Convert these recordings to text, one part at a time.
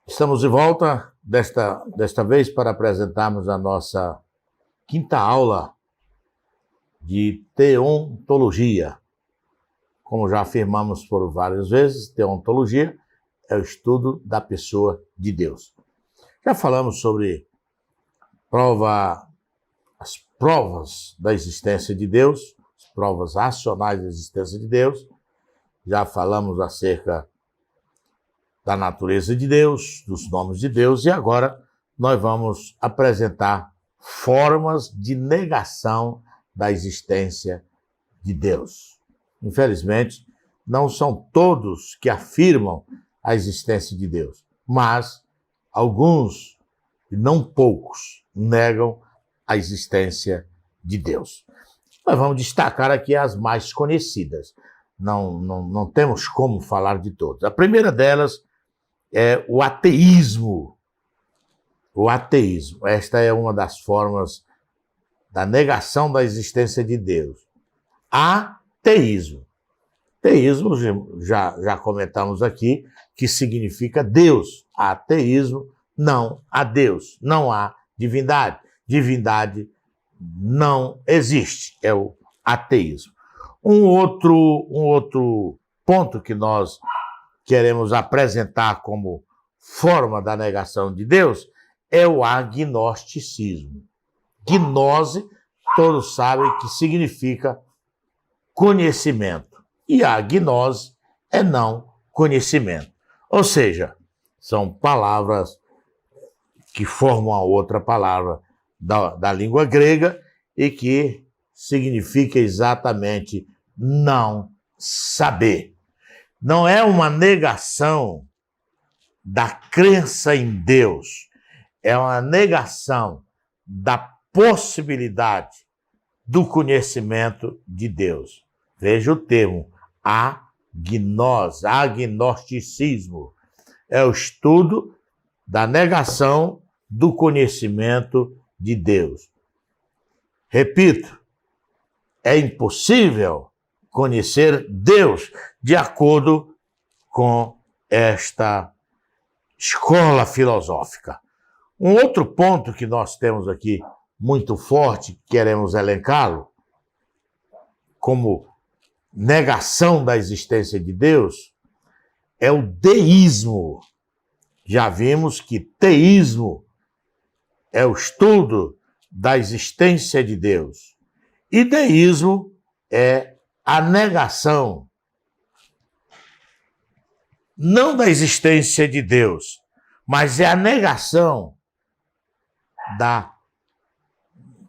Estamos de volta, desta vez, para apresentarmos a nossa quinta aula de teontologia. Como já afirmamos por várias vezes, teontologia é o estudo da pessoa de Deus. Já falamos sobre as provas da existência de Deus, as provas racionais da existência de Deus. Já falamos acerca da natureza de Deus, dos nomes de Deus, e agora nós vamos apresentar formas de negação da existência de Deus. Infelizmente, não são todos que afirmam a existência de Deus, mas alguns, e não poucos, negam a existência de Deus. Nós vamos destacar aqui as mais conhecidas. Não temos como falar de todas. A primeira delas é o ateísmo. O ateísmo. Esta é uma das formas da negação da existência de Deus. Ateísmo. Teísmo, já comentamos aqui, que significa Deus. Ateísmo, não há Deus, não há divindade. Divindade não existe, é o ateísmo. Um outro ponto que nós queremos apresentar como forma da negação de Deus é o agnosticismo. Gnose, todos sabem que significa conhecimento. E a gnose é não conhecimento. Ou seja, são palavras que formam a outra palavra da língua grega e que significa exatamente não saber. Não é uma negação da crença em Deus, é uma negação da possibilidade do conhecimento de Deus. Veja o termo, agnose, agnosticismo. É o estudo da negação do conhecimento de Deus. Repito, é impossível conhecer Deus de acordo com esta escola filosófica. Um outro ponto que nós temos aqui muito forte, queremos elencá-lo, como negação da existência de Deus, é o deísmo. Já vimos que teísmo é o estudo da existência de Deus. E deísmo é a negação, não da existência de Deus, mas é a negação da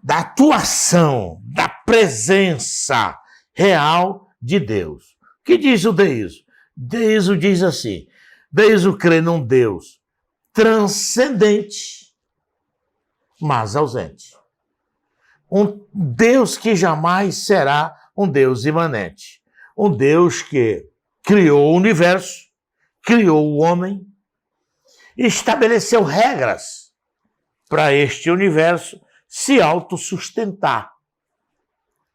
atuação, da presença real de Deus. O que diz o deísmo? Deísmo diz assim, deísmo crê num Deus transcendente, mas ausente. Um Deus que jamais será um Deus imanente. Um Deus que criou o universo, criou o homem e estabeleceu regras para este universo se autossustentar.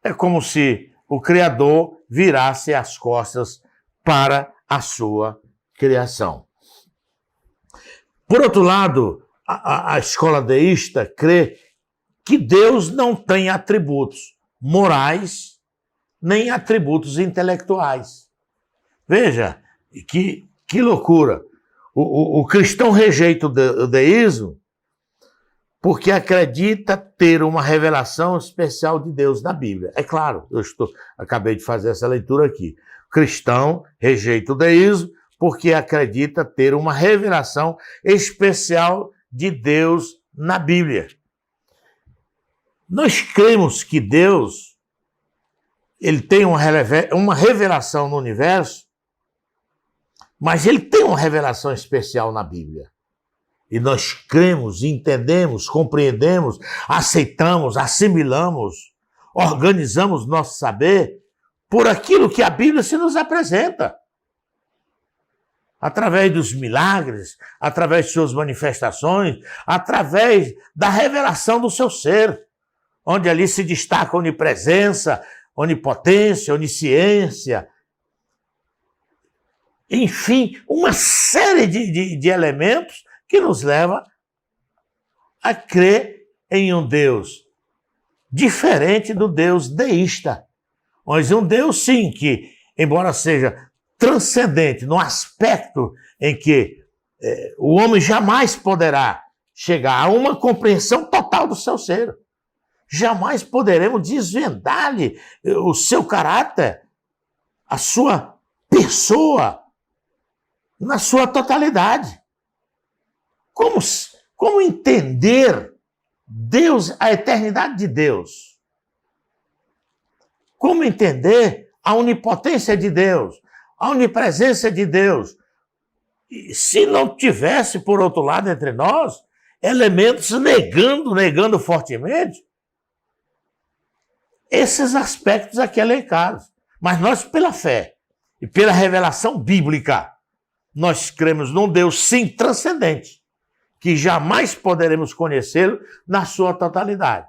É como se o Criador virasse as costas para a sua criação. Por outro lado, a escola deísta crê que Deus não tem atributos morais nem atributos intelectuais. Veja, que loucura. O cristão rejeita o deísmo porque acredita ter uma revelação especial de Deus na Bíblia. É claro, acabei de fazer essa leitura aqui. O cristão rejeita o deísmo porque acredita ter uma revelação especial de Deus na Bíblia. Nós cremos que Deus ele tem uma revelação no universo, mas ele tem uma revelação especial na Bíblia. E nós cremos, entendemos, compreendemos, aceitamos, assimilamos, organizamos nosso saber por aquilo que a Bíblia se nos apresenta. Através dos milagres, através de suas manifestações, através da revelação do seu ser, onde ali se destaca a onipresença, onipotência, onisciência, enfim, uma série de elementos que nos leva a crer em um Deus diferente do Deus deísta. Mas um Deus, sim, que, embora seja transcendente no aspecto em que o homem jamais poderá chegar a uma compreensão total do seu ser. Jamais poderemos desvendar-lhe o seu caráter, a sua pessoa, na sua totalidade. Como entender Deus, a eternidade de Deus? Como entender a onipotência de Deus, a onipresença de Deus? E se não tivesse, por outro lado, entre nós, elementos negando fortemente esses aspectos aqui elencados. Mas nós, pela fé e pela revelação bíblica, nós cremos num Deus, sim, transcendente, que jamais poderemos conhecê-lo na sua totalidade,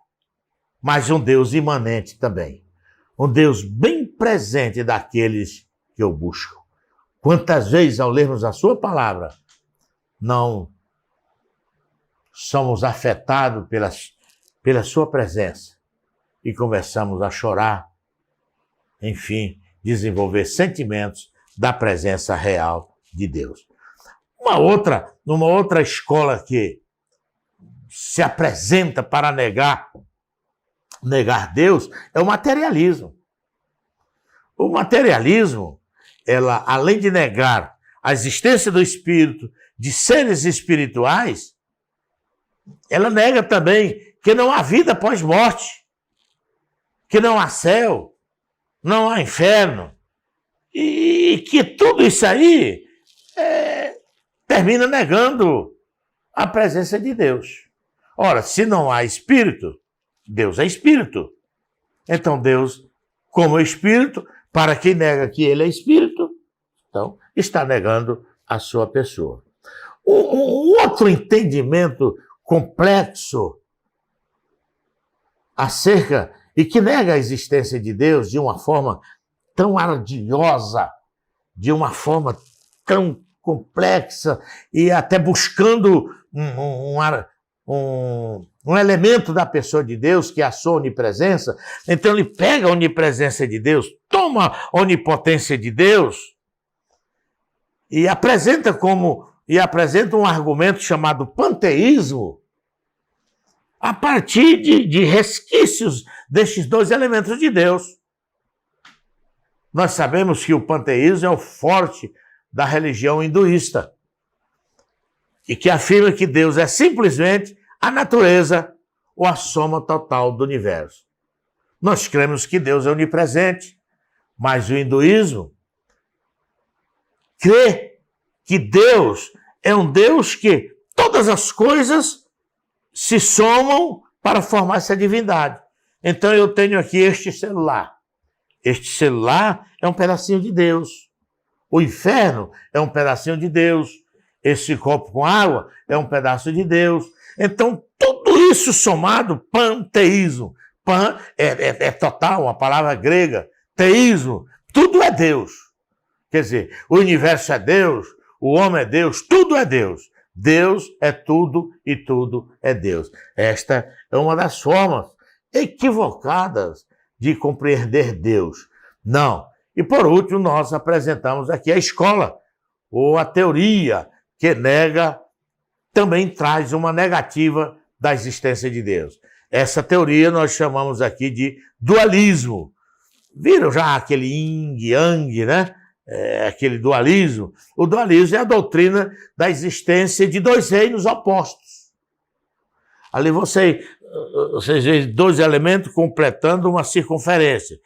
mas um Deus imanente também, um Deus bem presente daqueles que o buscam. Quantas vezes, ao lermos a sua palavra, não somos afetados pela sua presença e começamos a chorar, enfim, desenvolver sentimentos da presença real de Deus. Numa outra escola que se apresenta para negar Deus, é o materialismo. O materialismo, ela, além de negar a existência do Espírito, de seres espirituais, ela nega também que não há vida após morte, que não há céu, não há inferno, e que tudo isso aí termina negando a presença de Deus. Ora, se não há Espírito, Deus é Espírito. Então Deus, como Espírito, para quem nega que Ele é Espírito, então está negando a sua pessoa. Um outro entendimento complexo acerca e que nega a existência de Deus de uma forma tão ardiosa, de uma forma tão complexa e até buscando um elemento da pessoa de Deus, que é a sua onipresença. Então ele pega a onipresença de Deus, toma a onipotência de Deus e apresenta um argumento chamado panteísmo a partir de resquícios destes dois elementos de Deus. Nós sabemos que o panteísmo é o forte da religião hinduísta e que afirma que Deus é simplesmente a natureza ou a soma total do universo. Nós cremos que Deus é onipresente, mas o hinduísmo crê que Deus é um Deus que todas as coisas se somam para formar essa divindade. Então eu tenho aqui este celular. Este celular é um pedacinho de Deus. O inferno é um pedacinho de Deus. Esse copo com água é um pedaço de Deus. Então, tudo isso somado, panteísmo. Pan é total, uma palavra grega. Teísmo, tudo é Deus. Quer dizer, o universo é Deus, o homem é Deus, tudo é Deus. Deus é tudo e tudo é Deus. Esta é uma das formas equivocadas de compreender Deus. Não. E por último, nós apresentamos aqui a escola, ou a teoria, que nega, também traz uma negativa da existência de Deus. Essa teoria nós chamamos aqui de dualismo. Viram já aquele yin e yang, né? Aquele dualismo? O dualismo é a doutrina da existência de dois reinos opostos. Ali vocês veem dois elementos completando uma circunferência,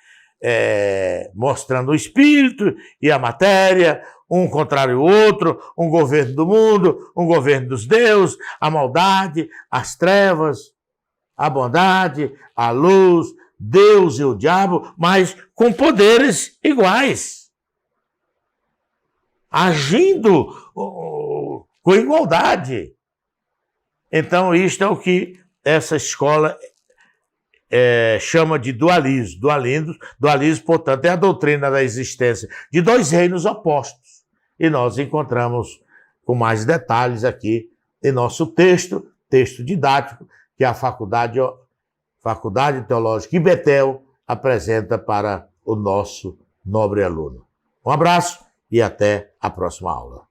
mostrando o espírito e a matéria, um contrário ao outro, um governo do mundo, um governo dos deuses, a maldade, as trevas, a bondade, a luz, Deus e o diabo, mas com poderes iguais, agindo com igualdade. Então, isto é o que essa escola chama de dualismo. Dualismo, portanto, é a doutrina da existência de dois reinos opostos. E nós encontramos com mais detalhes aqui em nosso texto didático, que a Faculdade Teológica IBETEL apresenta para o nosso nobre aluno. Um abraço e até a próxima aula.